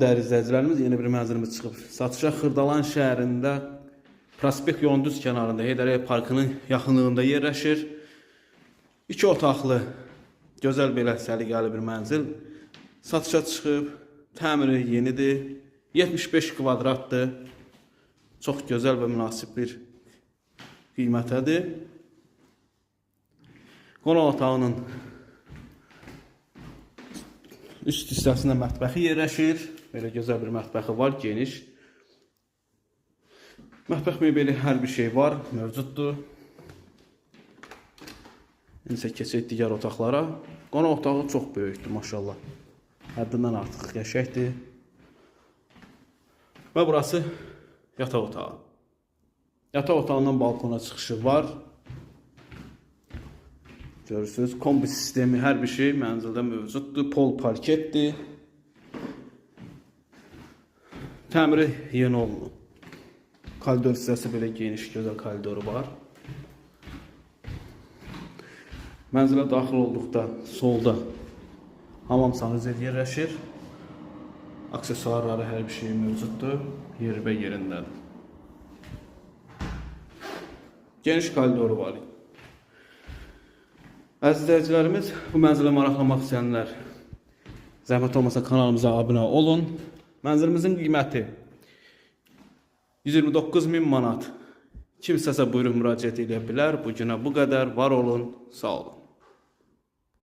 Dəyərli izləyicilərimiz, yeni bir mənzilimiz çıxıb satışa. Xırdalan şəhərində Prospekt yolun düz kənarında Heydər Əliyev parkının yaxınlığında yerləşir. 2 otaqlı, gözəl belə səliqəli bir mənzil satışa çıxıb. Təmiri yenidir. 75 kvadratdır. Çox gözəl və münasib bir qiymətədir. Qonaq otağının üst hissəsində mətbəxi yerləşir. Belə gözəl bir mətbəxi var, geniş. Mətbəx mebeli hər bir şey var, mövcuddur. İnsə keçək digər otaqlara. Qonaq otağı çox böyükdür, maşallah. Həddindən artıq qəşəngdir. Və burası yataq otağı. Yataq otağından balkona çıxışı var. Görürsünüz, kombi sistemi, hər bir şey mənzildə mövcuddur. Pol parketdir. Təmiri yeni olunub. Koridor hissəsi belə geniş, gözəl koridoru var. Mənzilə daxil olduqda solda hamam sanuzel yerləşir. Aksesuarları, hər bir şey mövcuddur. Yeri və yerindədir. Geniş koridoru var. Əziz izləyicilərimiz, bu mənzilə maraqlanmaq istəyənlər zəhmət olmasa kanalımıza abunə olun. Mənzilimizin qiyməti 129.000 manat. Kimsəsə buyurub müraciət edə bilər. Bu günə bu qədər. Var olun, sağ olun.